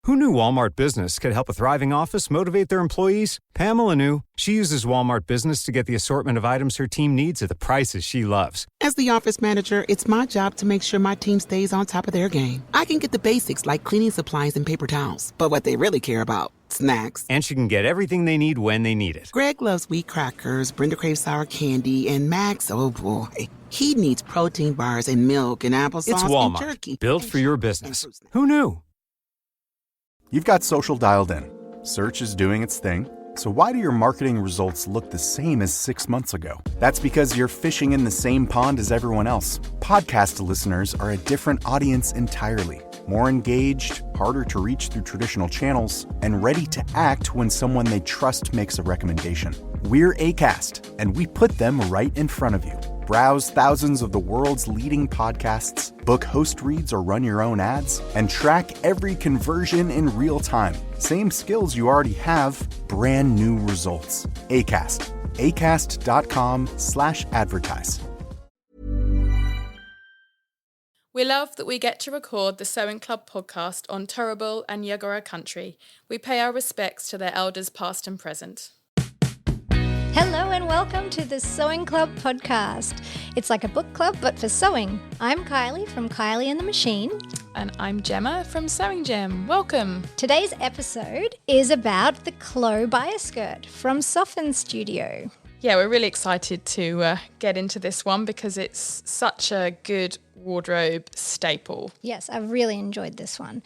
Who knew Walmart Business could help a thriving office motivate their employees? Pamela knew. She uses Walmart Business to get the assortment of items her team needs at the prices she loves. As the office manager, it's my job to make sure my team stays on top of their game. I can get the basics like cleaning supplies and paper towels, but what they really care about, snacks. And she can get everything they need when they need it. Greg loves wheat crackers, Brenda craves sour candy, and Max, oh boy, he needs protein bars and milk and applesauce It's Walmart, and turkey. built for your business. Who knew? You've got social dialed in. Search is doing its thing. So why do your marketing results look the same as 6 months ago? That's because you're fishing in the same pond as everyone else. Podcast listeners are a different audience entirely. More engaged, harder to reach through traditional channels, and ready to act when someone they trust makes a recommendation. We're Acast, and we put them right in front of you. Browse thousands of the world's leading podcasts, book host reads or run your own ads, and track every conversion in real time. Same skills you already have, brand new results. Acast. Acast.com/advertise. We love that we get to record the Sewing Club podcast on Turrbal and Yagara country. We pay our respects to their elders past and present. Hello and welcome to the Sewing Club podcast. It's like a book club but for sewing. I'm Kylie from Kylie and the Machine. And I'm Gemma from Sewing Gem. Welcome. Today's episode is about the Clo Bias Skirt from Soften Studio. Yeah, we're really excited to get into this one because it's such a good wardrobe staple. Yes, I've really enjoyed this one.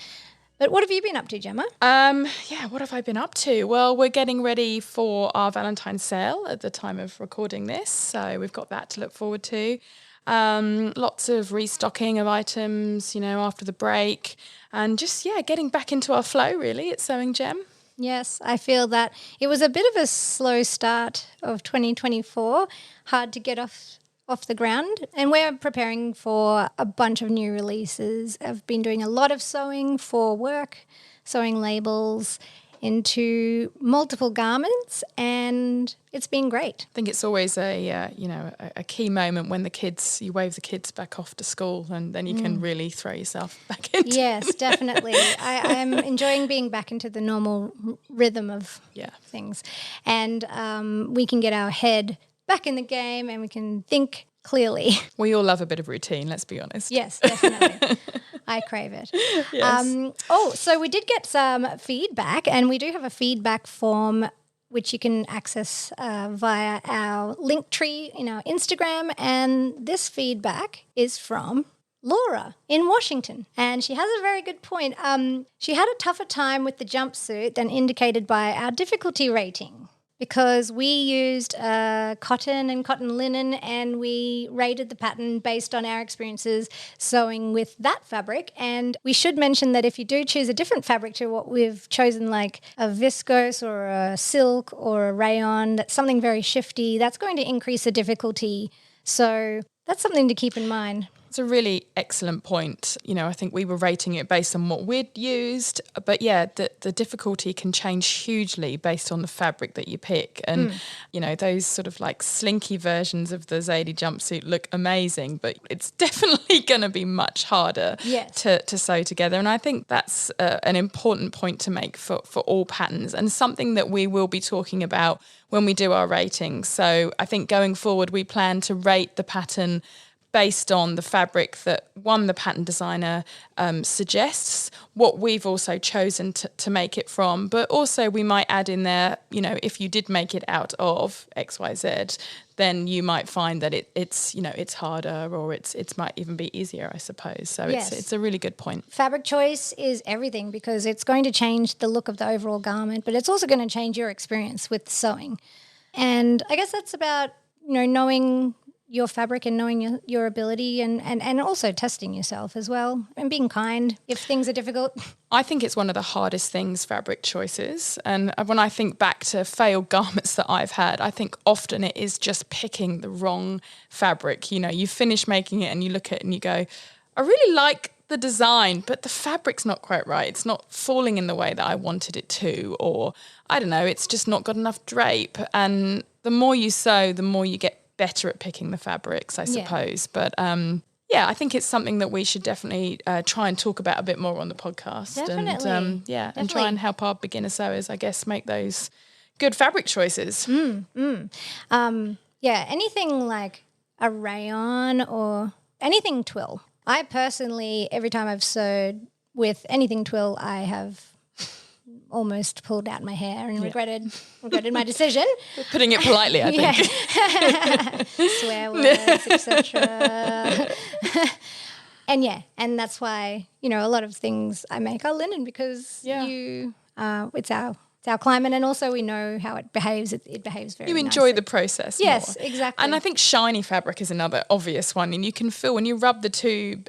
But what have you been up to, Gemma? What have I been up to? Well, we're getting ready for our Valentine's sale at the time of recording this, so we've got that to look forward to. Lots of restocking of items, after the break, and just, getting back into our flow, really, at Sewing Gem. Yes, I feel that it was a bit of a slow start of 2024, hard to get off the ground, and we're preparing for a bunch of new releases. I've been doing a lot of sewing for work, sewing labels into multiple garments, and it's been great. I think it's always a key moment when you wave the kids back off to school, and then you can really throw yourself back into Yes, definitely. I'm enjoying being back into the normal rhythm of things, and we can get our head back in the game and we can think clearly. We all love a bit of routine, let's be honest. Yes, definitely. I crave it. Yes. So we did get some feedback, and we do have a feedback form which you can access via our link tree in our Instagram, and this feedback is from Laura in Washington, and she has a very good point. She had a tougher time with the jumpsuit than indicated by our difficulty rating, because we used cotton and cotton linen, and we rated the pattern based on our experiences sewing with that fabric. And we should mention that if you do choose a different fabric to what we've chosen, like a viscose or a silk or a rayon, that's something very shifty, that's going to increase the difficulty. So that's something to keep in mind. It's a really excellent point. I think we were rating it based on what we'd used, but the difficulty can change hugely based on the fabric that you pick. And, those sort of like slinky versions of the Zadie jumpsuit look amazing, but it's definitely going to be much harder to sew together. And I think that's an important point to make for all patterns, and something that we will be talking about when we do our ratings. So I think going forward, we plan to rate the pattern based on the fabric that, the pattern designer suggests, what we've also chosen to make it from, but also we might add in there, if you did make it out of XYZ, then you might find that it's harder, or it might even be easier, I suppose. So it's a really good point. Fabric choice is everything, because it's going to change the look of the overall garment, but it's also going to change your experience with sewing. And I guess that's about, knowing your fabric and knowing your ability, and also testing yourself as well, and being kind if things are difficult. I think it's one of the hardest things, fabric choices. And when I think back to failed garments that I've had, I think often it is just picking the wrong fabric. You finish making it and you look at it and you go, I really like the design, but the fabric's not quite right. It's not falling in the way that I wanted it to, or I don't know, it's just not got enough drape. And the more you sew, the more you get better at picking the fabrics, I suppose. But yeah, I think it's something that we should definitely try and talk about a bit more on the podcast. Definitely. And and try and help our beginner sewers, I guess, make those good fabric choices. Anything like a rayon or anything twill. I personally, every time I've sewed with anything twill, I have almost pulled out my hair and regretted my decision. Putting it politely, I think. Swear words, etc. And that's why, a lot of things I make are linen because it's our climate, and also we know how it behaves. It behaves very nicely. You enjoy the process more. Yes, exactly. And I think shiny fabric is another obvious one. And you can feel when you rub the two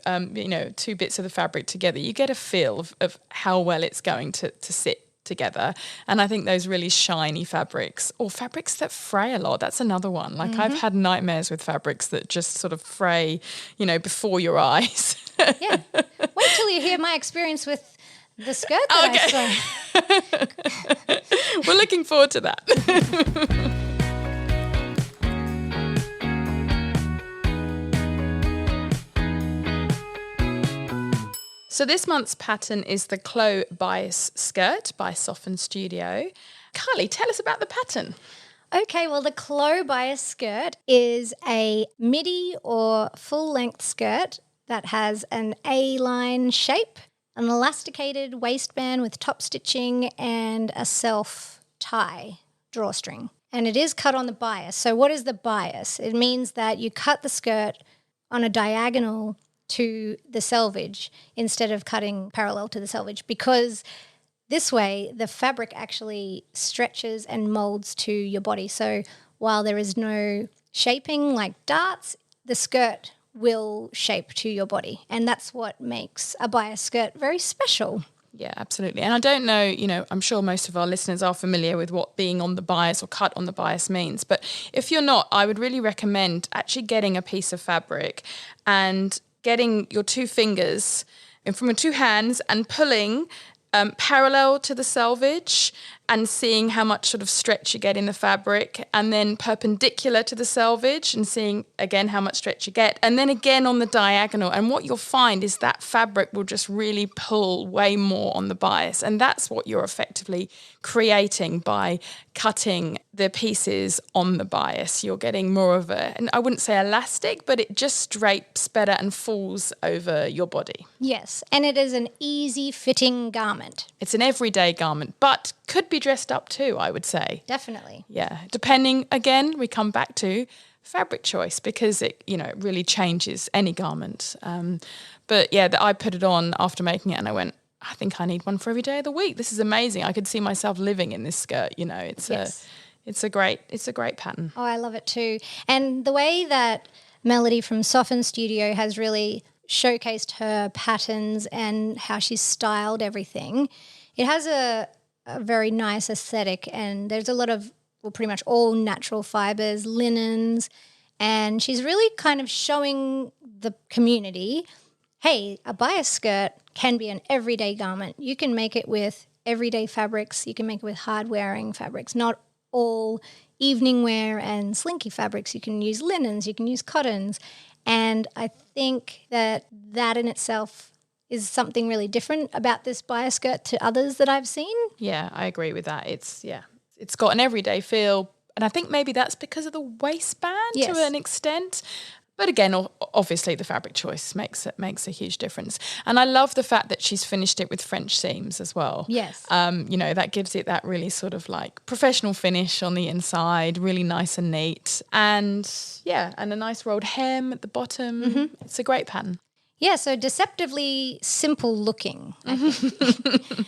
bits of the fabric together, you get a feel of how well it's going to sit together. And I think those really shiny fabrics, or fabrics that fray a lot, that's another one. Like I've had nightmares with fabrics that just sort of fray, before your eyes. Yeah. Wait till you hear my experience with the skirt that I sew. We're looking forward to that. So this month's pattern is the Clo Bias Skirt by Soften Studio. Kylie, tell us about the pattern. Okay, well, the Clo Bias Skirt is a midi or full-length skirt that has an A-line shape, an elasticated waistband with top stitching, and a self tie drawstring. And it is cut on the bias. So what is the bias? It means that you cut the skirt on a diagonal to the selvage instead of cutting parallel to the selvage, because this way the fabric actually stretches and molds to your body. So while there is no shaping like darts, the skirt will shape to your body, and that's what makes a bias skirt very special. Yeah, absolutely. And I don't know, I'm sure most of our listeners are familiar with what being on the bias or cut on the bias means. But if you're not, I would really recommend actually getting a piece of fabric and getting your two fingers in from your two hands and pulling parallel to the selvage and seeing how much sort of stretch you get in the fabric, and then perpendicular to the selvage and seeing again how much stretch you get, and then again on the diagonal. And what you'll find is that fabric will just really pull way more on the bias, and that's what you're effectively creating by cutting the pieces on the bias. You're getting more of and I wouldn't say elastic, but it just drapes better and falls over your body. Yes, and it is an easy fitting garment. It's an everyday garment, but could be dressed up too, I would say. Definitely. Yeah, depending, again, we come back to fabric choice, because it really changes any garment. But yeah, I put it on after making it and I went, I think I need one for every day of the week. This is amazing. I could see myself living in this skirt. It's a great pattern. Oh, I love it too. And the way that Melody from Soften Studio has really showcased her patterns and how she's styled everything, it has a very nice aesthetic, and there's a lot of, pretty much all natural fibers, linens, and she's really kind of showing the community, hey, a bias skirt can be an everyday garment. You can make it with everyday fabrics. You can make it with hard-wearing fabrics, not all evening wear and slinky fabrics. You can use linens, you can use cottons, and I think that in itself is something really different about this bias skirt to others that I've seen. Yeah, I agree with that. It's got an everyday feel, and I think maybe that's because of the waistband to an extent. But again, obviously the fabric choice makes a huge difference. And I love the fact that she's finished it with French seams as well. Yes. That gives it that really sort of like professional finish on the inside, really nice and neat. And a nice rolled hem at the bottom. Mm-hmm. It's a great pattern. Yeah, so deceptively simple looking, I think.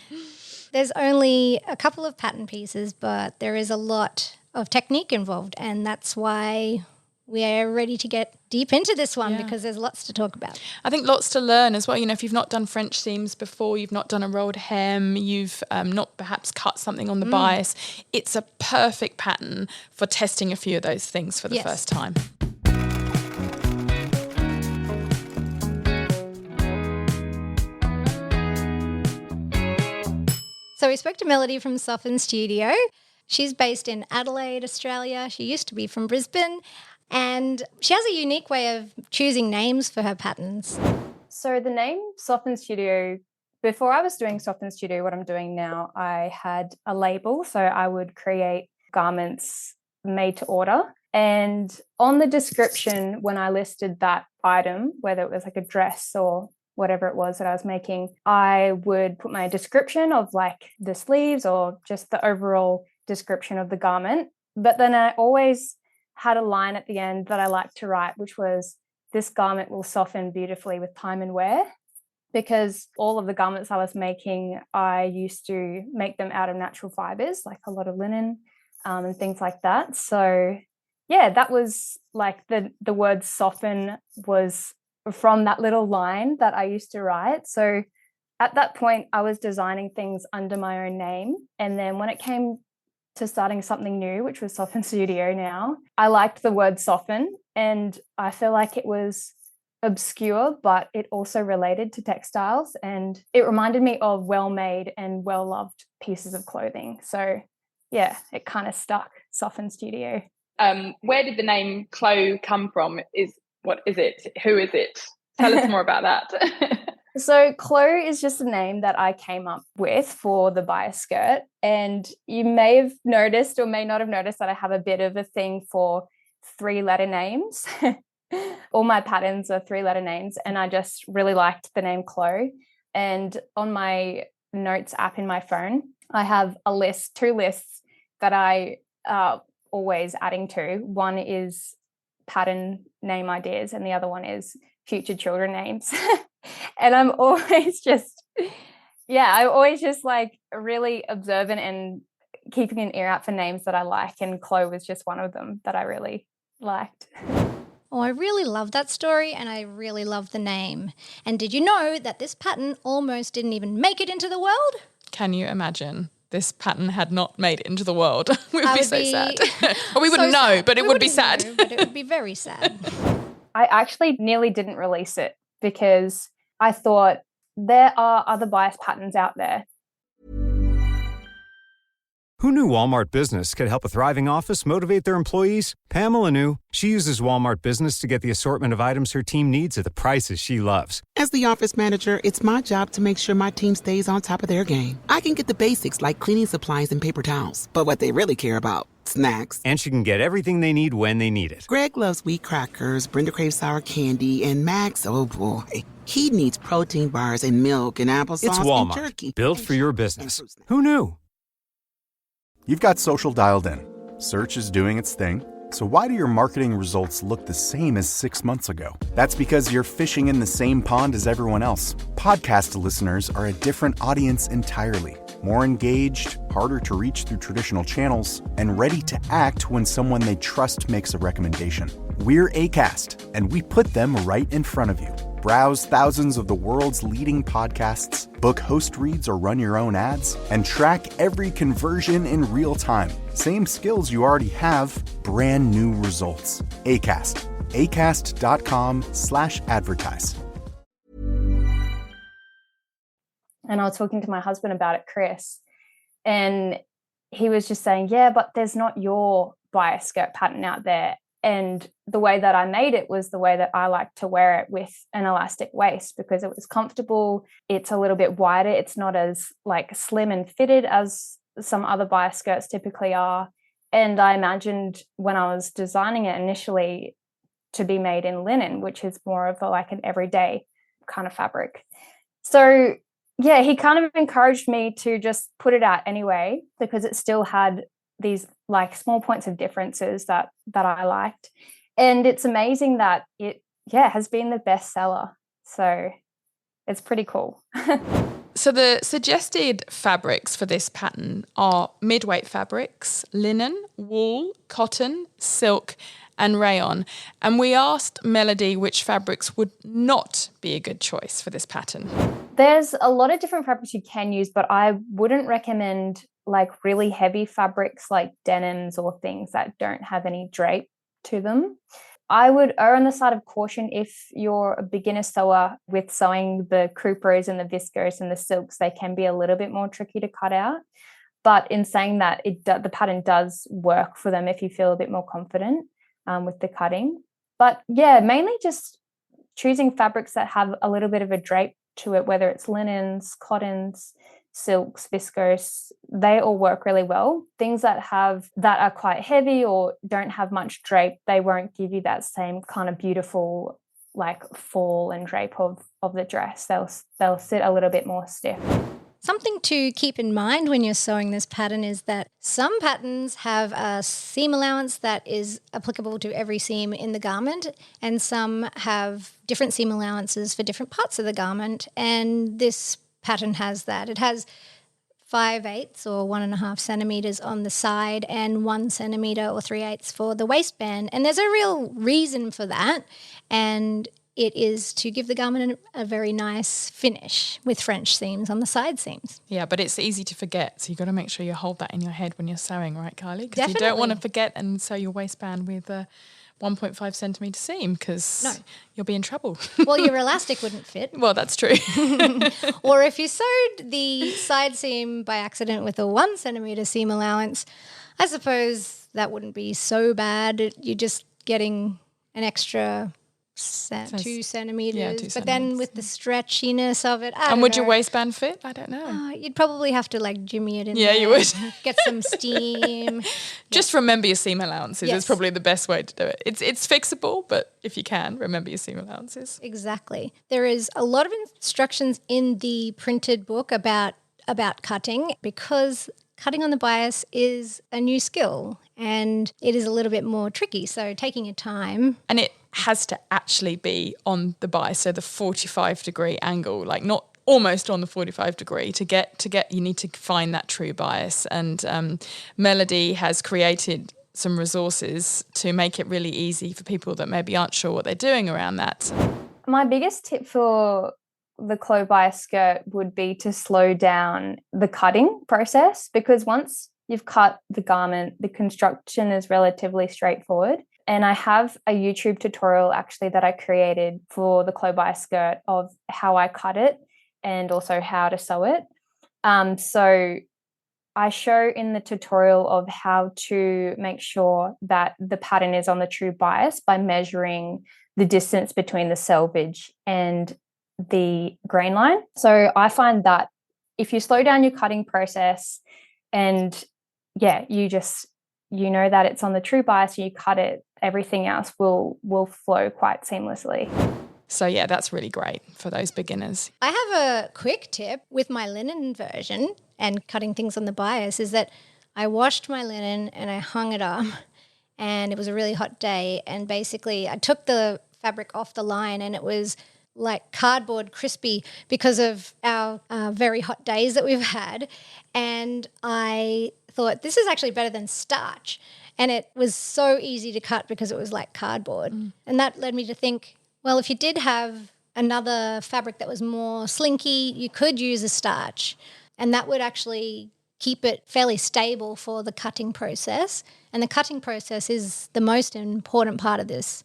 There's only a couple of pattern pieces, but there is a lot of technique involved, and that's why we're ready to get deep into this one because there's lots to talk about. I think lots to learn as well. If you've not done French seams before, you've not done a rolled hem, you've not perhaps cut something on the bias, it's a perfect pattern for testing a few of those things for the first time. So we spoke to Melody from Soften Studio. She's based in Adelaide, Australia. She used to be from Brisbane. And she has a unique way of choosing names for her patterns. So the name Soften Studio, before I was doing Soften Studio, what I'm doing now, I had a label. So I would create garments made to order. And on the description, when I listed that item, whether it was like a dress or whatever it was that I was making, I would put my description of like the sleeves or just the overall description of the garment. But then I always had a line at the end that I liked to write, which was, this garment will soften beautifully with time and wear. Because all of the garments I was making, I used to make them out of natural fibers, like a lot of linen and things like that. So yeah, that was like the word soften was from that little line that I used to write. So at that point, I was designing things under my own name. And then when it came to starting something new, which was Soften Studio now, I liked the word soften, and I feel like it was obscure, but it also related to textiles, and it reminded me of well-made and well-loved pieces of clothing. So yeah, it kind of stuck, Soften Studio. Where did the name Clo come from? What is it? Who is it? Tell us more about that. So Clo is just a name that I came up with for the bias skirt. And you may have noticed or may not have noticed that I have a bit of a thing for 3-letter names. All my patterns are 3-letter names. And I just really liked the name Clo. And on my notes app in my phone, I have a list, 2 lists that I always adding to. One is pattern name ideas and the other one is future children names. And I'm always just, I'm always just like really observant and keeping an ear out for names that I like. And Clo was just one of them that I really liked. Oh, I really love that story and I really love the name. And did you know that this pattern almost didn't even make it into the world? Can you imagine? This pattern had not made it into the world. We would be so sad. Or we wouldn't know, but it would be sad. But it would be very sad. I actually nearly didn't release it because I thought there are other bias patterns out there. Who knew Walmart Business could help a thriving office motivate their employees? Pamela knew. She uses Walmart Business to get the assortment of items her team needs at the prices she loves. As the office manager, it's my job to make sure my team stays on top of their game. I can get the basics like cleaning supplies and paper towels, but what they really care about, snacks. And she can get everything they need when they need it. Greg loves wheat crackers, Brenda craves sour candy, and Max, oh boy, he needs protein bars and milk and applesauce It's Walmart, and turkey. Built for your business. Who knew? You've got social dialed in. Search is doing its thing. So why do your marketing results look the same as 6 months ago? That's because you're fishing in the same pond as everyone else. Podcast listeners are a different audience entirely. More engaged, harder to reach through traditional channels, and ready to act when someone they trust makes a recommendation. We're Acast, and we put them right in front of you. Browse thousands of the world's leading podcasts, book host reads or run your own ads, and track every conversion in real time. Same skills you already have, brand new results. Acast. Acast.com/advertise. And I was talking to my husband about it, Chris, and he was just saying, yeah, but there's not your bias skirt pattern out there. And the way that I made it was the way that I like to wear it, with an elastic waist, because it was comfortable. It's a little bit wider. It's not as like slim and fitted as some other bias skirts typically are. And I imagined when I was designing it initially to be made in linen, which is more of like an everyday kind of fabric. So yeah, he kind of encouraged me to just put it out anyway, because it still had these like small points of differences that I liked. And it's amazing that it has been the best seller. So it's pretty cool. So the suggested fabrics for this pattern are midweight fabrics, linen, wool, cotton, silk and rayon. And we asked Melody which fabrics would not be a good choice for this pattern. There's a lot of different fabrics you can use, but I wouldn't recommend like really heavy fabrics like denims or things that don't have any drape to them. I would err on the side of caution if you're a beginner sewer with sewing the Cupros and the viscose and the silks. They can be a little bit more tricky to cut out. But in saying that, the pattern does work for them if you feel a bit more confident. with the cutting. But yeah, mainly just choosing fabrics that have a little bit of a drape to it, whether it's linens, cottons, silks, viscose, they all work really well. Things that are quite heavy or don't have much drape, they won't give you that same kind of beautiful like fall and drape of the dress. They'll sit a little bit more stiff. Something to keep in mind when you're sewing this pattern is that some patterns have a seam allowance that is applicable to every seam in the garment, and some have different seam allowances for different parts of the garment, and this pattern has that. It has 5/8 or 1.5 centimetres on the side and 1 centimetre or 3/8 for the waistband, and there's a real reason for that, and it is to give the garment a very nice finish with French seams on the side seams. Yeah, but it's easy to forget, so you've got to make sure you hold that in your head when you're sewing, right, Kylie? Because you don't want to forget and sew your waistband with a 1.5 centimetre seam, because you'll be in trouble. Well, your elastic wouldn't fit. Well, that's true. Or if you sewed the side seam by accident with a 1 centimetre seam allowance, I suppose that wouldn't be so bad. You're just getting an extra 2 centimetres. Yeah, 2 but centimetres. then with the stretchiness of it, And would your waistband fit? I don't know. You'd probably have to like jimmy it in Yeah, there, you would. get some steam. Just remember your seam allowances Yes. is probably the best way to do it. It's fixable, but if you can, remember your seam allowances. Exactly. There is a lot of instructions in the printed book about cutting, because cutting on the bias is a new skill and it is a little bit more tricky. So taking your time. And it has to actually be on the bias, so the 45-degree angle, like not almost on the 45 degree. To get you need to find that true bias. And Melody has created some resources to make it really easy for people that maybe aren't sure what they're doing around that. My biggest tip for the Clo Bias skirt would be to slow down the cutting process, because once you've cut the garment, the construction is relatively straightforward. And I have a YouTube tutorial actually that I created for the Clo Bias skirt of how I cut it and also how to sew it. So I show in the tutorial of how to make sure that the pattern is on the true bias by measuring the distance between the selvage and the grain line. So I find that if you slow down your cutting process and you know that it's on the true bias and you cut it, everything else will flow quite seamlessly. So yeah, that's really great for those beginners. I have a quick tip with my linen version and cutting things on the bias, is that I washed my linen and I hung it up, and it was a really hot day, and basically I took the fabric off the line and it was like cardboard crispy because of our very hot days that we've had, and I thought this is actually better than starch. And it was so easy to cut because it was like cardboard. And that led me to think, well, if you did have another fabric that was more slinky, you could use a starch, and that would actually keep it fairly stable for the cutting process. And the cutting process is the most important part of this,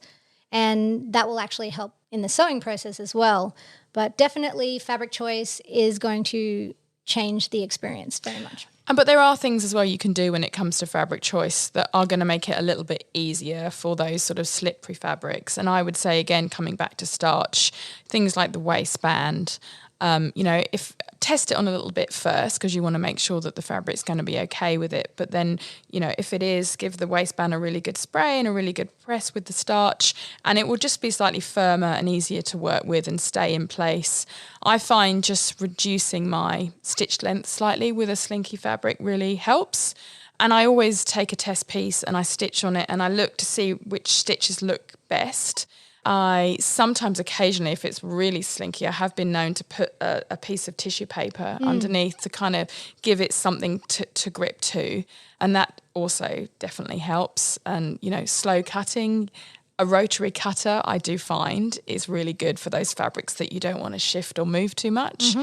and that will actually help in the sewing process as well. But definitely fabric choice is going to change the experience very much. But there are things as well you can do when it comes to fabric choice that are going to make it a little bit easier for those sort of slippery fabrics. And I would say, again, coming back to starch, things like the waistband, if test it on a little bit first, because you want to make sure that the fabric's going to be okay with it. But then, if it is, give the waistband a really good spray and a really good press with the starch, and it will just be slightly firmer and easier to work with and stay in place. I find just reducing my stitch length slightly with a slinky fabric really helps. And I always take a test piece and I stitch on it and I look to see which stitches look best. I sometimes, occasionally, if it's really slinky, I have been known to put a piece of tissue paper underneath to kind of give it something to grip to. And that also definitely helps. And, slow cutting, a rotary cutter, I do find, is really good for those fabrics that you don't want to shift or move too much.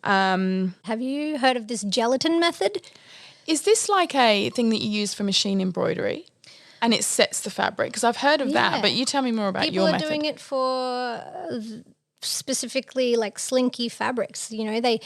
Have you heard of this gelatin method? Is this like a thing that you use for machine embroidery? And it sets the fabric? Because I've heard of that, but you tell me more about your method. People are doing it for specifically like slinky fabrics. They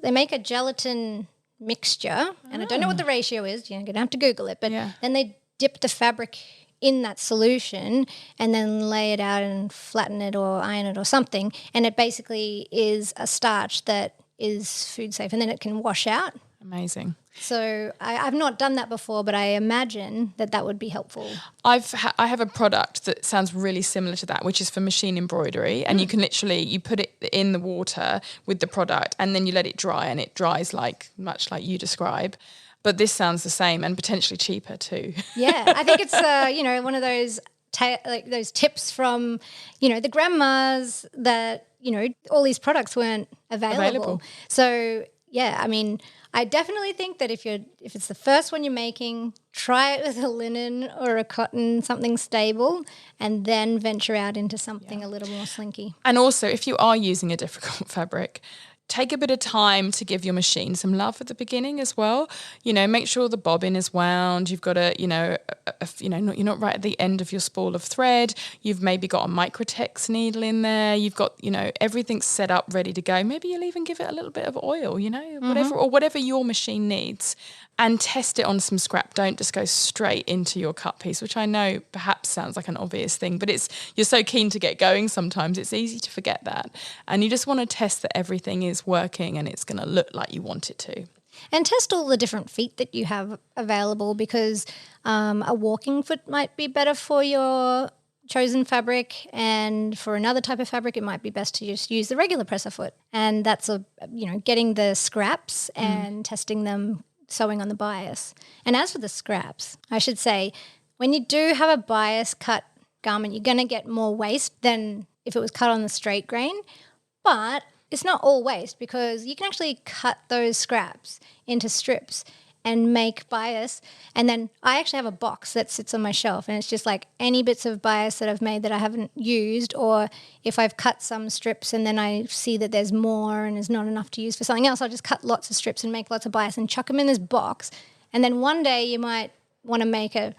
make a gelatin mixture, and I don't know what the ratio is. You're going to have to Google it, but then they dip the fabric in that solution and then lay it out and flatten it or iron it or something. And it basically is a starch that is food safe, and then it can wash out. Amazing. So I've not done that before, but I imagine that would be helpful. I have a product that sounds really similar to that, which is for machine embroidery, and you can literally, you put it in the water with the product and then you let it dry, and it dries much like you describe. But this sounds the same and potentially cheaper too. Yeah, I think it's one of those those tips from the grandmas that all these products weren't available. So yeah, I mean, I definitely think that if it's the first one you're making, try it with a linen or a cotton, something stable, and then venture out into something a little more slinky. And also, if you are using a difficult fabric, take a bit of time to give your machine some love at the beginning as well. Make sure the bobbin is wound. You've got you're not right at the end of your spool of thread. You've maybe got a microtex needle in there. You've got, everything set up, ready to go. Maybe you'll even give it a little bit of oil, whatever your machine needs. And test it on some scrap. Don't just go straight into your cut piece, which I know perhaps sounds like an obvious thing, but you're so keen to get going sometimes, it's easy to forget that. And you just want to test that everything is working and it's going to look like you want it to. And test all the different feet that you have available, because a walking foot might be better for your chosen fabric, and for another type of fabric it might be best to just use the regular presser foot. And that's getting the scraps and testing them, sewing on the bias. And as for the scraps, I should say, when you do have a bias cut garment, you're going to get more waste than if it was cut on the straight grain. But it's not all waste, because you can actually cut those scraps into strips and make bias. And then I actually have a box that sits on my shelf, and it's just like any bits of bias that I've made that I haven't used, or if I've cut some strips and then I see that there's more and there's not enough to use for something else, I'll just cut lots of strips and make lots of bias and chuck them in this box. And then one day you might want to make a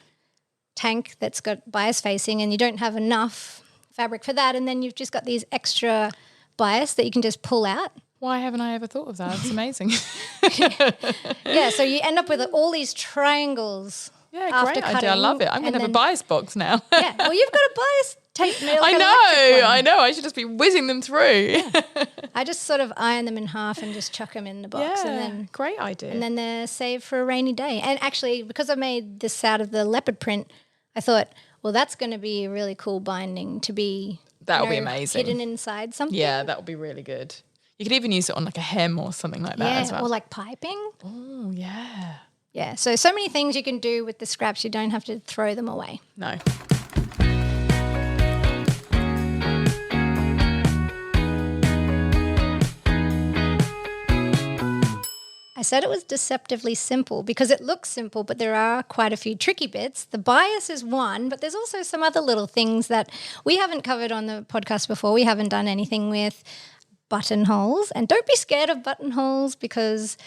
tank that's got bias facing and you don't have enough fabric for that, and then you've just got these extra bias that you can just pull out. Why haven't I ever thought of that? It's amazing. Yeah, so you end up with all these triangles. Yeah, after great cutting, idea. I love it. I'm going to have a bias box now. Yeah, well, you've got a bias tape nail. I know. I should just be whizzing them through. Yeah. I just sort of iron them in half and just chuck them in the box. Yeah, and then great idea. And then they're saved for a rainy day. And actually, because I made this out of the leopard print, I thought, well, that's going to be a really cool binding to be That'll be amazing. Hidden inside something. Yeah, that would be really good. You could even use it on like a hem or something like that as well. Or like piping. Oh, yeah. Yeah, so many things you can do with the scraps. You don't have to throw them away. No. I said it was deceptively simple because it looks simple, but there are quite a few tricky bits. The bias is one, but there's also some other little things that we haven't covered on the podcast before. We haven't done anything with buttonholes. And don't be scared of buttonholes, because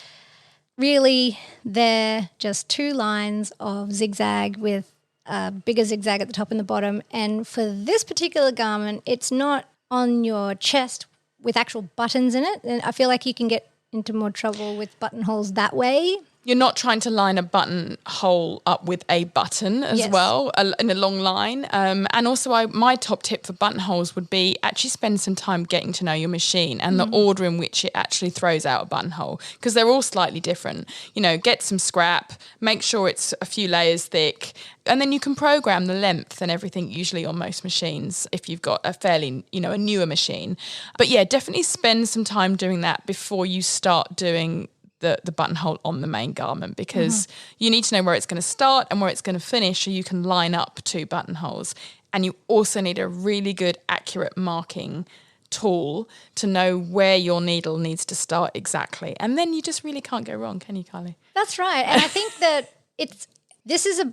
really they're just two lines of zigzag with a bigger zigzag at the top and the bottom. And for this particular garment, it's not on your chest with actual buttons in it. And I feel like you can get into more trouble with buttonholes that way. You're not trying to line a buttonhole up with a button as well, in a long line. And also my top tip for buttonholes would be actually spend some time getting to know your machine and the order in which it actually throws out a buttonhole, because they're all slightly different. Get some scrap, make sure it's a few layers thick, and then you can program the length and everything usually on most machines if you've got a fairly, a newer machine. But yeah, definitely spend some time doing that before you start doing the buttonhole on the main garment, because you need to know where it's going to start and where it's going to finish so you can line up two buttonholes. And you also need a really good accurate marking tool to know where your needle needs to start exactly. And then you just really can't go wrong, can you, Kylie? That's right. And I think that these are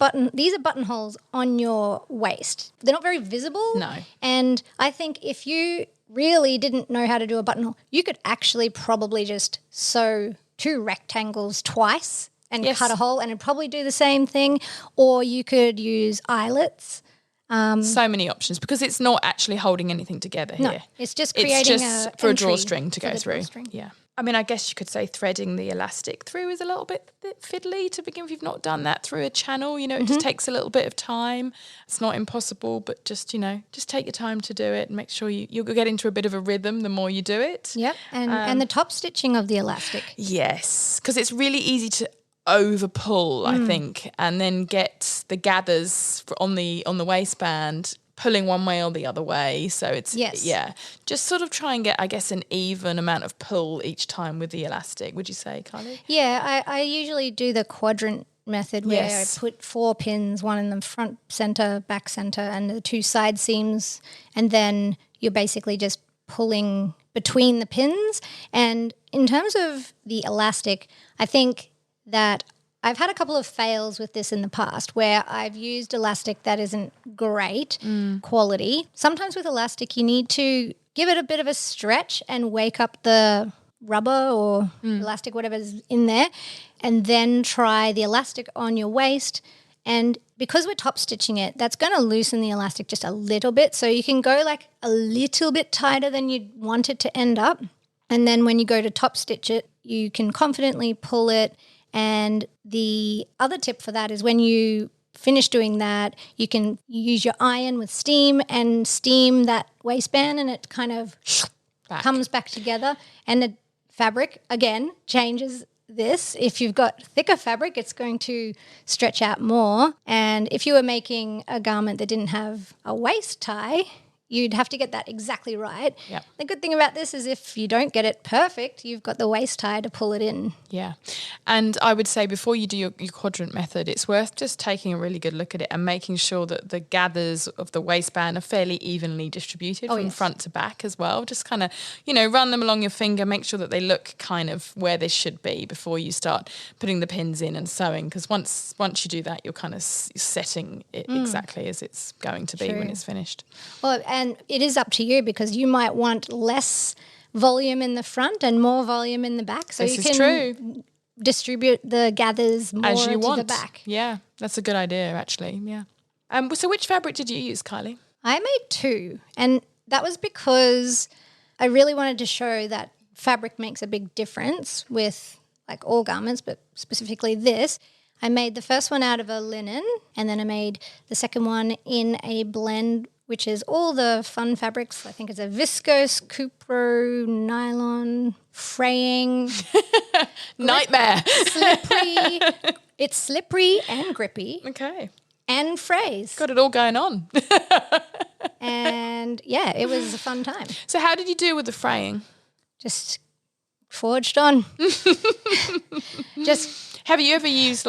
buttonholes on your waist. They're not very visible. No. And I think if you really didn't know how to do a buttonhole, you could actually probably just sew two rectangles twice and cut a hole, and it'd probably do the same thing. Or you could use eyelets. So many options, because it's not actually holding anything together here. No, it's just creating for a drawstring to go through. Yeah. I mean, I guess you could say threading the elastic through is a little bit fiddly to begin with. If you've not done that through a channel, it just takes a little bit of time. It's not impossible, but just take your time to do it and make sure you'll get into a bit of a rhythm the more you do it. Yep, and the top stitching of the elastic. Yes, because it's really easy to over pull, I think, and then get the gathers on the waistband pulling one way or the other way. So it's, just sort of try and get, I guess, an even amount of pull each time with the elastic. Would you say, Kylie? Yeah, I usually do the quadrant method where I put 4 pins, one in the front center, back center, and the 2 side seams, and then you're basically just pulling between the pins. And in terms of the elastic, I think that I've had a couple of fails with this in the past where I've used elastic that isn't great quality. Sometimes with elastic you need to give it a bit of a stretch and wake up the rubber or elastic, whatever's in there, and then try the elastic on your waist. And because we're top stitching it, that's going to loosen the elastic just a little bit. So you can go like a little bit tighter than you'd want it to end up. And then when you go to top stitch it, you can confidently pull it. And the other tip for that is when you finish doing that, you can use your iron with steam and steam that waistband, and it kind of comes back together. And the fabric, again, changes this. If you've got thicker fabric, it's going to stretch out more. And if you were making a garment that didn't have a waist tie, you'd have to get that exactly right. Yep. The good thing about this is if you don't get it perfect, you've got the waist tie to pull it in. Yeah. And I would say before you do your quadrant method, it's worth just taking a really good look at it and making sure that the gathers of the waistband are fairly evenly distributed from front to back as well. Just kind of, run them along your finger, make sure that they look kind of where they should be before you start putting the pins in and sewing, because once you do that, you're kind of setting it exactly as it's going to be when it's finished. Well, and it is up to you because you might want less volume in the front and more volume in the back. So this you can true. Distribute the gathers more as you to want. the back. Yeah, that's a good idea actually, yeah. So which fabric did you use, Kylie? I made 2, and that was because I really wanted to show that fabric makes a big difference with like all garments, but specifically this. I made the first one out of a linen, and then I made the second one in a blend, which is all the fun fabrics. I think it's a viscose, cupro, nylon, fraying. Nightmare. Slippery. It's slippery and grippy. Okay. And frays. Got it all going on. And yeah, it was a fun time. So how did you do with the fraying? Just forged on. Have you ever used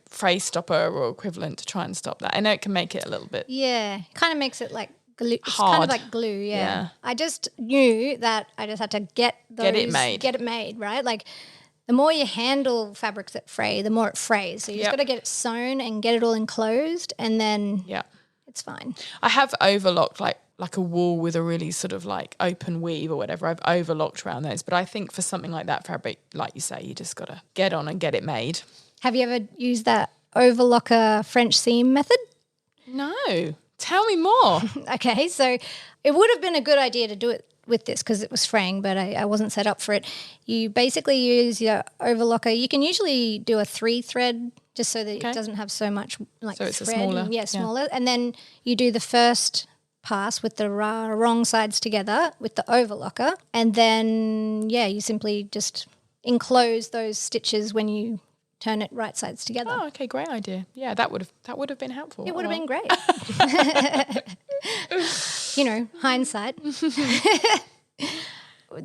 fray stopper or equivalent to try and stop that? I know it can make it a little bit. Yeah, kind of makes it like glue. It's hard. kind of like glue, yeah. I just knew that I just had to get it made, right? Like the more you handle fabrics that fray, the more it frays. So you just got to get it sewn and get it all enclosed, and then it's fine. I have overlocked like a wool with a really sort of like open weave or whatever. I've overlocked around those. But I think for something like that fabric, like you say, you just got to get on and get it made. Have you ever used that overlocker French seam method? No. Tell me more. Okay, so it would have been a good idea to do it with this because it was fraying, but I wasn't set up for it. You basically use your overlocker. You can usually do a 3-thread just so that it doesn't have so much like so it's thread. smaller. Smaller. And then you do the first pass with the wrong sides together with the overlocker, and then you simply just enclose those stitches when you turn it right sides together. Oh, okay, great idea. Yeah, that would have been helpful. It would have been great. Hindsight.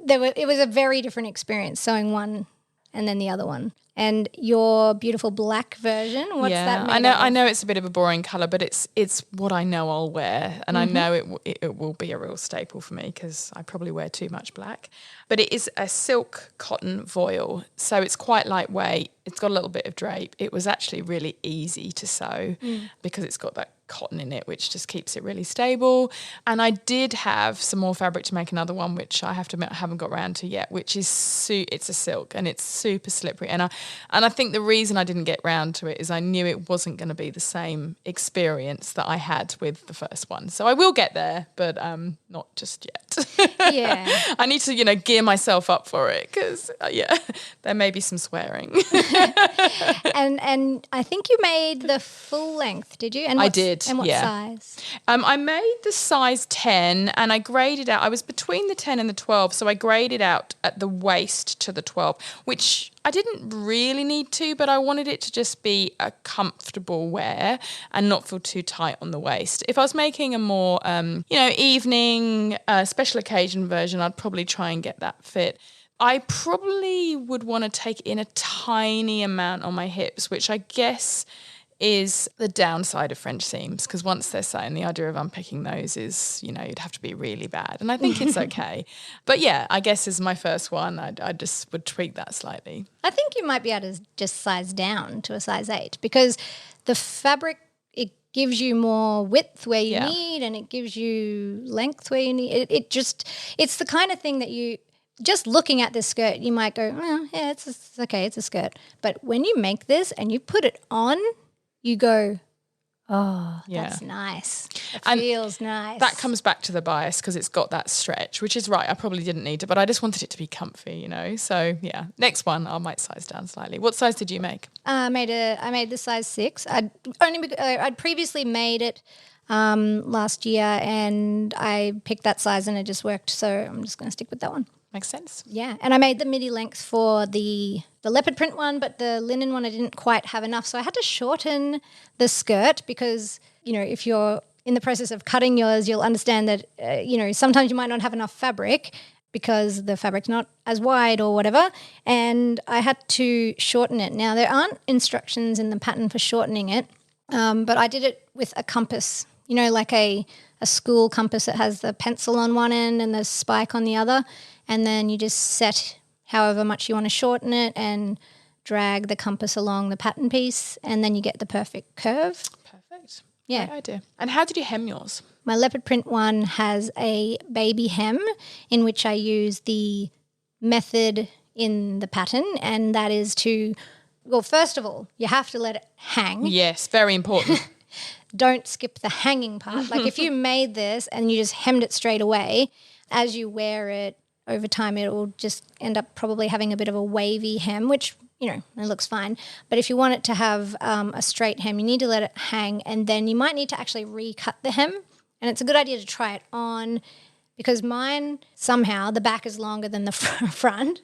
It was a very different experience sewing one and then the other one. And your beautiful black version, what's that made of? I know it's a bit of a boring colour, but it's what I know I'll wear, and I know it will be a real staple for me because I probably wear too much black. But it is a silk cotton voile, so it's quite lightweight. It's got a little bit of drape. It was actually really easy to sew because it's got that cotton in it, which just keeps it really stable. And I did have some more fabric to make another one, which I have to admit I haven't got around to yet, which is it's a silk and it's super slippery. And I think the reason I didn't get round to it is I knew it wasn't going to be the same experience that I had with the first one. So I will get there, but not just yet. Yeah. I need to, gear myself up for it because, there may be some swearing. And I think you made the full length, did you? And I did. And what size? I made the size 10 and I graded out. I was between the 10 and the 12, so I graded out at the waist to the 12, which I didn't really need to, but I wanted it to just be a comfortable wear and not feel too tight on the waist. If I was making a more, evening, special occasion version, I'd probably try and get that fit. I probably would want to take in a tiny amount on my hips, which I guess is the downside of French seams, because once they're sewn, the idea of unpicking those is, you'd have to be really bad. And I think it's okay. But yeah, I guess as my first one, I just would tweak that slightly. I think you might be able to just size down to a size 8 because the fabric, it gives you more width where you need and it gives you length where you need. It's the kind of thing that just looking at this skirt, you might go, it's okay, it's a skirt. But when you make this and you put it on, you go, that's nice. It feels nice. That comes back to the bias because it's got that stretch, which is right. I probably didn't need it, but I just wanted it to be comfy, So, yeah, next one I might size down slightly. What size did you make? I made the size 6. I'd previously made it last year and I picked that size and it just worked. So I'm just going to stick with that one. Makes sense. Yeah, and I made the midi length for the leopard print one, but the linen one I didn't quite have enough. So I had to shorten the skirt because, if you're in the process of cutting yours, you'll understand that, sometimes you might not have enough fabric because the fabric's not as wide or whatever, and I had to shorten it. Now, there aren't instructions in the pattern for shortening it, but I did it with a compass, like a school compass that has the pencil on one end and the spike on the other. And then you just set however much you want to shorten it and drag the compass along the pattern piece and then you get the perfect curve. Perfect. Yeah. Great idea. And how did you hem yours? My leopard print one has a baby hem in which I use the method in the pattern, and that is first of all, you have to let it hang. Yes, very important. Don't skip the hanging part. Like if you made this and you just hemmed it straight away, as you wear it, over time it will just end up probably having a bit of a wavy hem, which, it looks fine. But if you want it to have a straight hem, you need to let it hang and then you might need to actually recut the hem. And it's a good idea to try it on because mine, somehow, the back is longer than the front.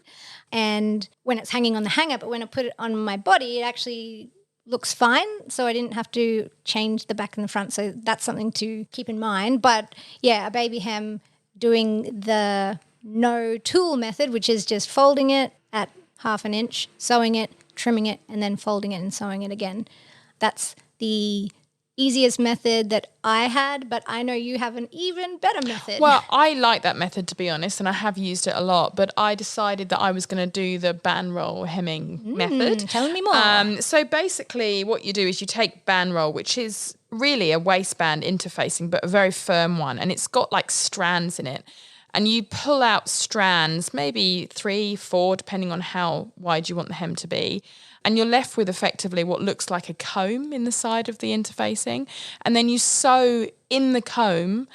And when it's hanging on the hanger, but when I put it on my body, it actually looks fine. So I didn't have to change the back and the front. So that's something to keep in mind. But yeah, a baby hem, doing the no tool method, which is just folding it at 1/2 inch, sewing it, trimming it, and then folding it and sewing it again. That's the easiest method that I had, but I know you have an even better method. Well, I like that method, to be honest, and I have used it a lot, but I decided that I was going to do the Banrol hemming method. Tell me more. So basically what you do is you take Banrol, which is really a waistband interfacing, but a very firm one, and it's got like strands in it. And you pull out strands, maybe 3, 4, depending on how wide you want the hem to be. And you're left with effectively what looks like a comb in the side of the interfacing. And then you sew in the comb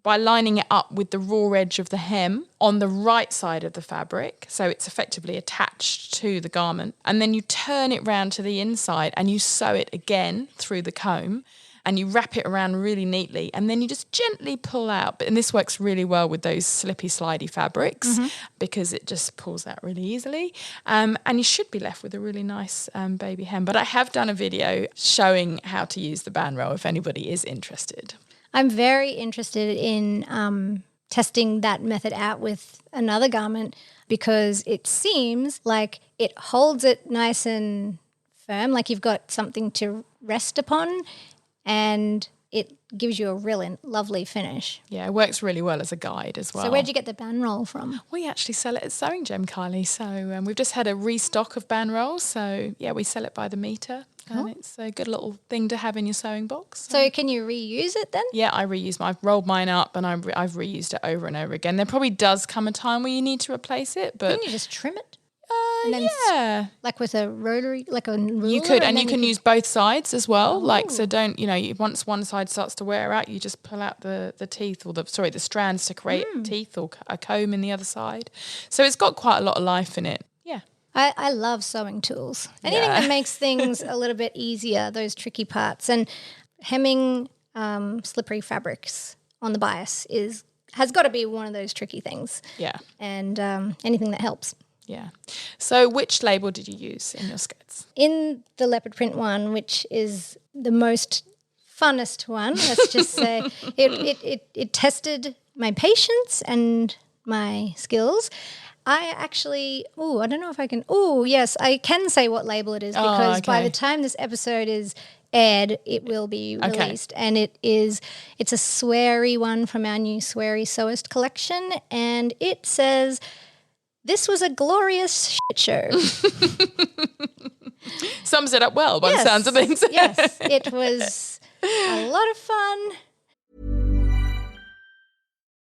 by lining it up with the raw edge of the hem on the right side of the fabric. So it's effectively attached to the garment. And then you turn it round to the inside and you sew it again through the comb. And you wrap it around really neatly and then you just gently pull out. And this works really well with those slippy, slidey fabrics because it just pulls out really easily. And you should be left with a really nice baby hem. But I have done a video showing how to use the Banrol if anybody is interested. I'm very interested in testing that method out with another garment because it seems like it holds it nice and firm, like you've got something to rest upon. And it gives you a really lovely finish. Yeah, it works really well as a guide as well. So where'd you get the Banrol from? We actually sell it at Sewing Gem, Kylie. So we've just had a restock of Banrol. So yeah, we sell it by the metre. And it's a good little thing to have in your sewing box. So can you reuse it then? Yeah, I reuse I've rolled mine up and I've reused it over and over again. There probably does come a time where you need to replace it, but Couldn't you just trim it? And then yeah. like with a rotary, like a ruler? You could, and you can use both sides as well. Like, so don't, once one side starts to wear out, you just pull out the teeth or the strands to create teeth or a comb in the other side. So it's got quite a lot of life in it. Yeah. I love sewing tools. Anything that makes things a little bit easier, those tricky parts. And hemming slippery fabrics on the bias has got to be one of those tricky things. Yeah. And anything that helps. Yeah. So which label did you use in your skirts? In the leopard print one, which is the most funnest one, let's just say, it tested my patience and my skills. I actually, I don't know if I can, yes, I can say what label it is because by the time this episode is aired, it will be released. And it's a Sweary one from our new Sweary Sewist collection, and it says, "This was a glorious shit show." Sums it up well by the sounds of things. Yes, it was a lot of fun.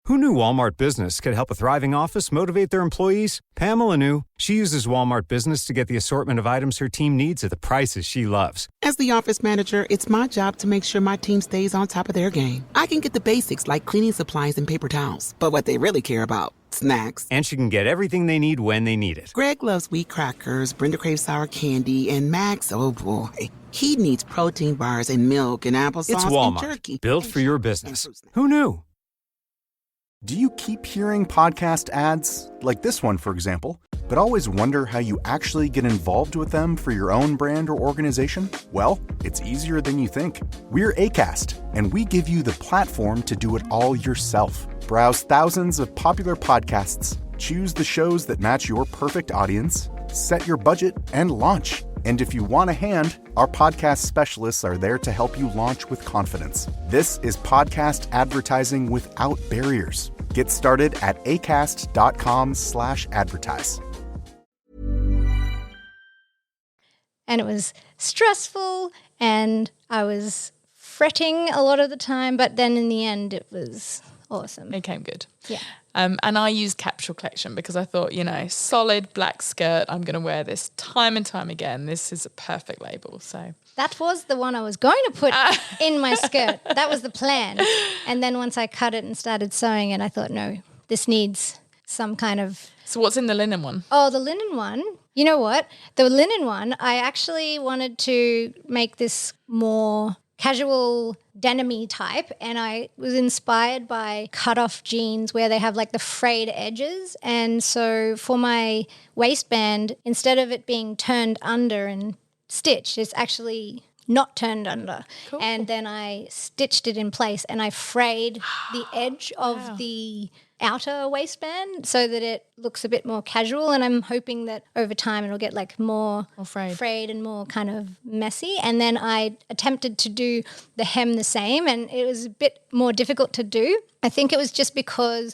Who knew Walmart Business could help a thriving office motivate their employees? Pamela knew. She uses Walmart Business to get the assortment of items her team needs at the prices she loves. As the office manager, it's my job to make sure my team stays on top of their game. I can get the basics like cleaning supplies and paper towels, but what they really care about, snacks. And she can get everything they need when they need it. Greg loves wheat crackers, Brenda craves sour candy, and Max, oh boy, he needs protein bars and milk and applesauce It's and Walmart, jerky. built for your business. Who knew? Do you keep hearing podcast ads, like this one, for example, but always wonder how you actually get involved with them for your own brand or organization? Well, it's easier than you think. We're Acast, and we give you the platform to do it all yourself. Browse thousands of popular podcasts, choose the shows that match your perfect audience, set your budget, and launch. And if you want a hand, our podcast specialists are there to help you launch with confidence. This is podcast advertising without barriers. Get started at acast.com/advertise. And it was stressful and I was fretting a lot of the time, but then in the end it was awesome. It came good. Yeah. And I used Capsule collection because I thought, solid black skirt, I'm going to wear this time and time again. This is a perfect label. So that was the one I was going to put in my skirt. That was the plan. And then once I cut it and started sewing it, I thought, no, this needs some kind of... So what's in the linen one? Oh, the linen one. You know what? The linen one, I actually wanted to make this more casual denim-y type, and I was inspired by cut-off jeans where they have like the frayed edges. And so for my waistband, instead of it being turned under and stitched, it's actually not turned under. Cool. And then I stitched it in place and I frayed the edge of the outer waistband so that it looks a bit more casual, and I'm hoping that over time it'll get like more frayed and more kind of messy. And then I attempted to do the hem the same, and it was a bit more difficult to do. I think it was just because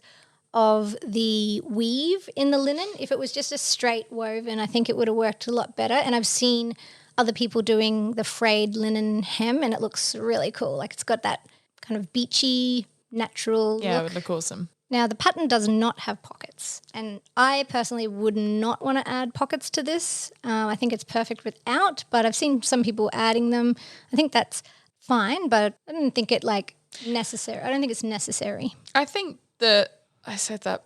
of the weave in the linen. If it was just a straight woven, I think it would have worked a lot better. And I've seen other people doing the frayed linen hem and it looks really cool. Like it's got that kind of beachy, natural look. Yeah, it would look awesome. Now, the pattern does not have pockets, and I personally would not want to add pockets to this. I think it's perfect without, but I've seen some people adding them. I think that's fine, but I don't think it necessary. I don't think it's necessary. I think the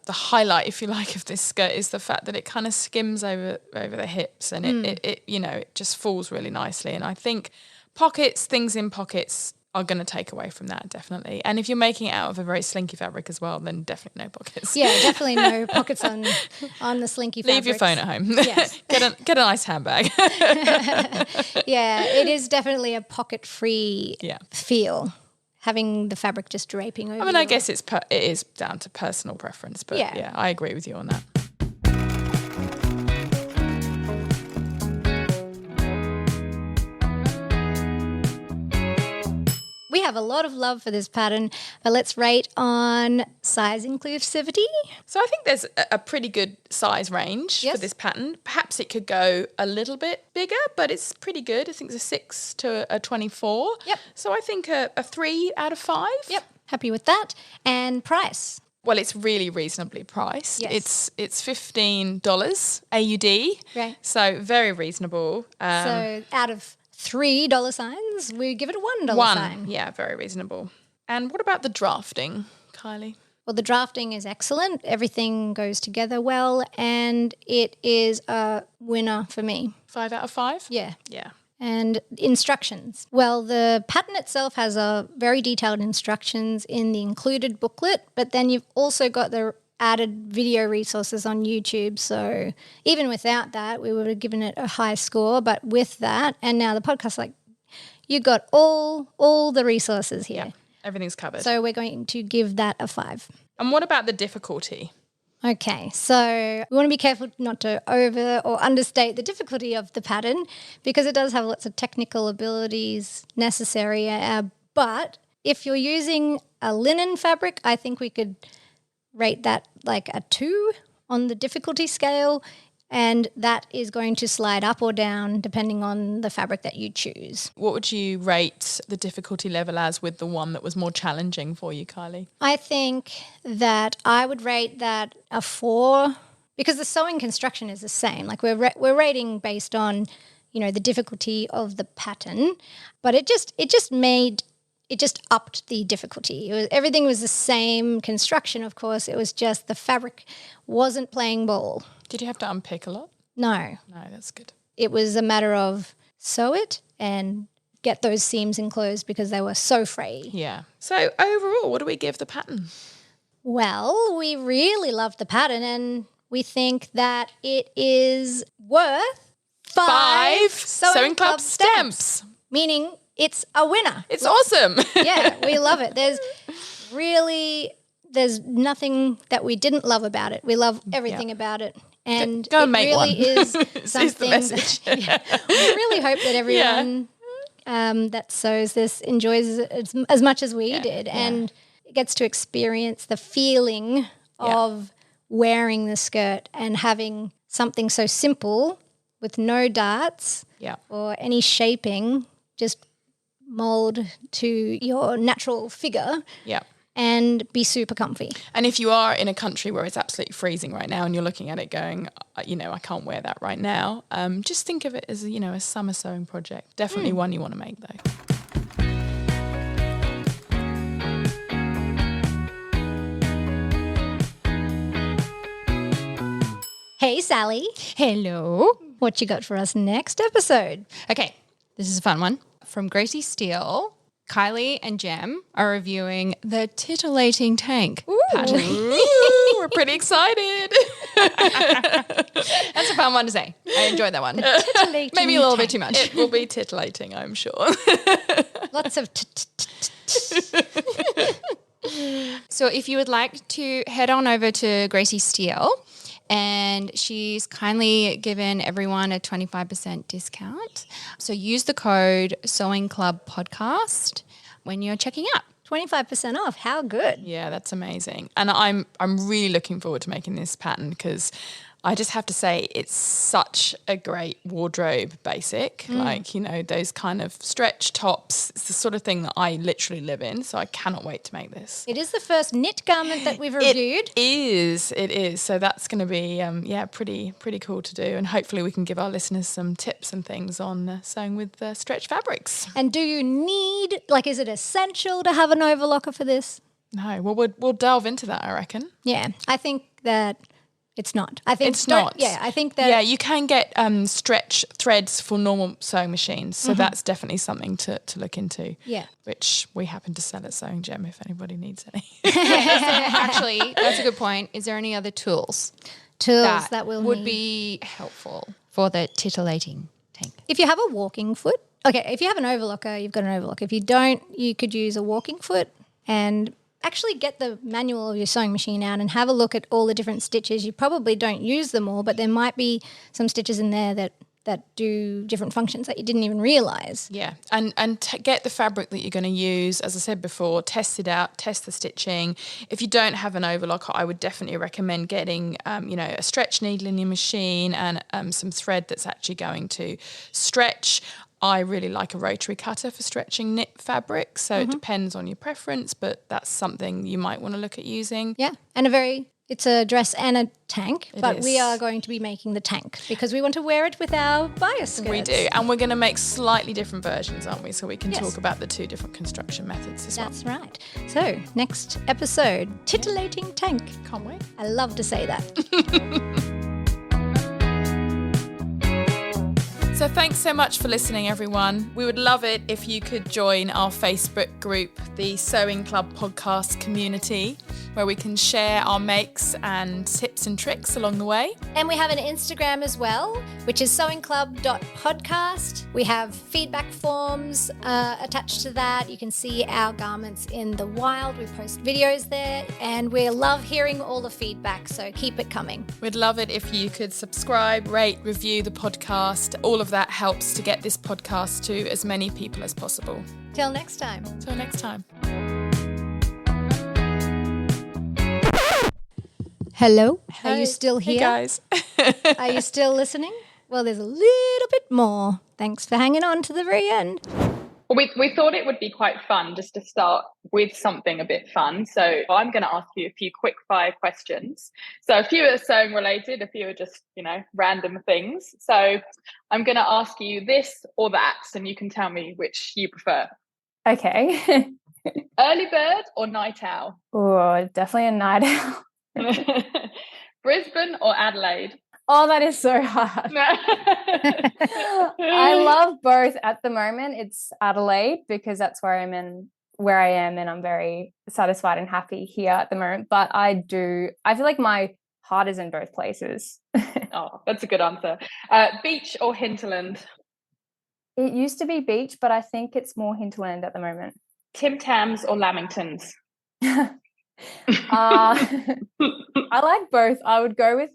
highlight, if you like, of this skirt is the fact that it kind of skims over the hips, and it just falls really nicely. And I think things in pockets are going to take away from that, definitely. And if you're making it out of a very slinky fabric as well, then definitely no pockets. Yeah, definitely no pockets on the slinky fabrics. Leave your phone at home. Yes. Get a nice handbag. Yeah, it is definitely a pocket-free feel, having the fabric just draping over. I mean, I guess it is down to personal preference, but yeah, I agree with you on that. we have a lot of love for this pattern, but let's rate on size inclusivity. So I think there's a pretty good size range for this pattern. Perhaps it could go a little bit bigger, but it's pretty good. I think it's a 6 to a 24. Yep. So I think a 3 out of 5. Yep. Happy with that. And price. Well, it's really reasonably priced. Yes. It's $15 AUD. Right. So very reasonable. So out of $3 signs, we give it a $1 sign. Yeah, very reasonable. And what about the drafting, Kylie? Well, the drafting is excellent. Everything goes together well, and it is a winner for me. 5 out of 5? Yeah. Yeah. And instructions. Well, the pattern itself has a very detailed instructions in the included booklet, but then you've also got the added video resources on YouTube. So even without that, we would have given it a high score. But with that, and now the podcast, like, you got all the resources here. Yeah, everything's covered. So we're going to give that a 5. And what about the difficulty? Okay, so we want to be careful not to over or understate the difficulty of the pattern because it does have lots of technical abilities necessary. But if you're using a linen fabric, I think we could rate that like a 2 on the difficulty scale, and that is going to slide up or down depending on the fabric that you choose. What would you rate the difficulty level as with the one that was more challenging for you, Kylie? I think that I would rate that a 4 because the sewing construction is the same. Like we're rating based on, you know, the difficulty of the pattern, but it just upped the difficulty. Everything was the same construction, of course. It was just the fabric wasn't playing ball. Did you have to unpick a lot? No. No, that's good. It was a matter of sew it and get those seams enclosed because they were so frayed. Yeah. So overall, what do we give the pattern? Well, we really loved the pattern and we think that it is worth 5 Sewing Club stamps. Meaning it's a winner. It's awesome. Yeah, we love it. There's nothing that we didn't love about it. We love everything about it. And Go and it make really one. is Is something the message. we really hope that everyone that sews this enjoys it as much as we did and gets to experience the feeling of wearing the skirt and having something so simple with no darts or any shaping, just mold to your natural figure. Yeah. And be super comfy. And if you are in a country where it's absolutely freezing right now and you're looking at it going, you know, I can't wear that right now, just think of it as, you know, a summer sewing project. Definitely one you want to make though. Hey, Sally. Hello. What you got for us next episode? Okay, this is a fun one. From Gracie Steele, Kylie and Gem are reviewing the titillating tank pattern. Ooh, we're pretty excited. That's a fun one to say. I enjoyed that one. Maybe a little bit too much. It will be titillating, I'm sure. Lots of So if you would like to head on over to Gracie Steele, and she's kindly given everyone a 25% discount. So use the code SEWINGCLUBPODCAST when you're checking out. 25% off. How good. Yeah, that's amazing. And I'm really looking forward to making this pattern because I just have to say it's such a great wardrobe basic. Like, you know, those kind of stretch tops. It's the sort of thing that I literally live in. So I cannot wait to make this. It is the first knit garment that we've reviewed. It is. So that's going to be, pretty cool to do. And hopefully we can give our listeners some tips and things on sewing with stretch fabrics. And do you need, is it essential to have an overlocker for this? No, well, we'll delve into that, I reckon. Yeah, I think that it's not. I think it's not. Yeah, I think that. Yeah, you can get stretch threads for normal sewing machines, so that's definitely something to look into. Yeah, which we happen to sell at Sewing Gem if anybody needs any. Actually, that's a good point. Is there any other tools that will would need? be helpful for the titillating tank? If you have a walking foot, if you have an overlocker, you've got an overlocker. If you don't, you could use a walking foot and actually get the manual of your sewing machine out and have a look at all the different stitches. You probably don't use them all, but there might be some stitches in there that that do different functions that you didn't even realize. Yeah, and get the fabric that you're going to use. As I said before, test it out, test the stitching. If you don't have an overlock, I would definitely recommend getting, a stretch needle in your machine and some thread that's actually going to stretch. I really like a rotary cutter for stretching knit fabric, so it depends on your preference, but that's something you might want to look at using. Yeah, and it's a dress and a tank, but we are going to be making the tank because we want to wear it with our bias skirts. We do, and we're going to make slightly different versions, aren't we? So we can talk about the two different construction methods as well. That's right. So, next episode, titillating tank. Can't wait. I love to say that. So thanks so much for listening, everyone. We would love it if you could join our Facebook group, the Sewing Club Podcast community, where we can share our makes and tips and tricks along the way. And we have an Instagram as well, which is SEWINGCLUB.podcast. We have feedback forms attached to that. You can see our garments in the wild. We post videos there, and we love hearing all the feedback, so keep it coming. We'd love it if you could subscribe, rate, review the podcast. All of that helps to get this podcast to as many people as possible. Till next time. Till next time. Hello? Are you still here? Hey, guys. Are you still listening? Well, there's a little bit more. Thanks for hanging on to the very end. Well, we thought it would be quite fun just to start with something a bit fun. So I'm going to ask you a few quick fire questions. So a few are sewing related, a few are just, random things. So I'm going to ask you this or that, and you can tell me which you prefer. Okay. Early bird or night owl? Oh, definitely a night owl. Brisbane or Adelaide? Oh, that is so hard. I love both. At the moment, it's Adelaide because that's where I am, and I'm very satisfied and happy here at the moment. But I feel like my heart is in both places. Oh, that's a good answer. Beach or hinterland? It used to be beach, but I think it's more hinterland at the moment. Tim Tams or Lamingtons? I like both. I would go with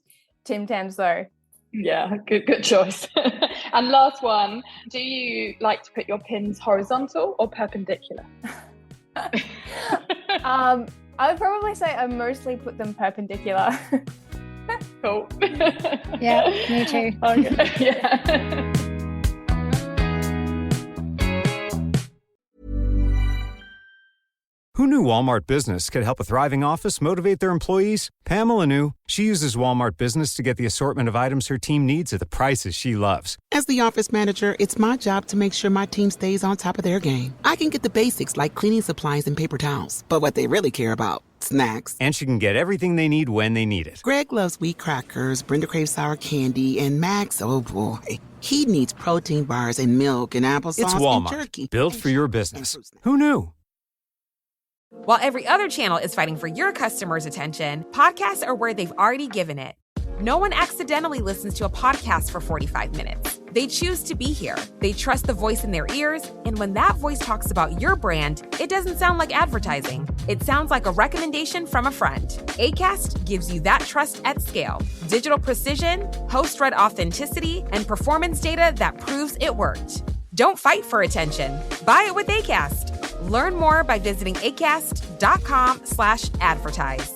Tim Tams though. Yeah, good choice. And last one, do you like to put your pins horizontal or perpendicular? I would probably say I mostly put them perpendicular. Cool. Yeah, me too. Okay. Yeah. Who knew Walmart Business could help a thriving office motivate their employees? Pamela knew. She uses Walmart Business to get the assortment of items her team needs at the prices she loves. As the office manager, it's my job to make sure my team stays on top of their game. I can get the basics like cleaning supplies and paper towels, but what they really care about, snacks. And she can get everything they need when they need it. Greg loves wheat crackers, Brenda craves sour candy, and Max, oh boy, he needs protein bars and milk and applesauce It's Walmart, and jerky. built for your business. Who knew? While every other channel is fighting for your customers' attention, podcasts are where they've already given it. No one accidentally listens to a podcast for 45 minutes. They choose to be here. They trust the voice in their ears, and when that voice talks about your brand, it doesn't sound like advertising. It sounds like a recommendation from a friend. Acast gives you that trust at scale. Digital precision, host-read authenticity, and performance data that proves it worked. Don't fight for attention. Buy it with Acast. Learn more by visiting acast.com/advertise.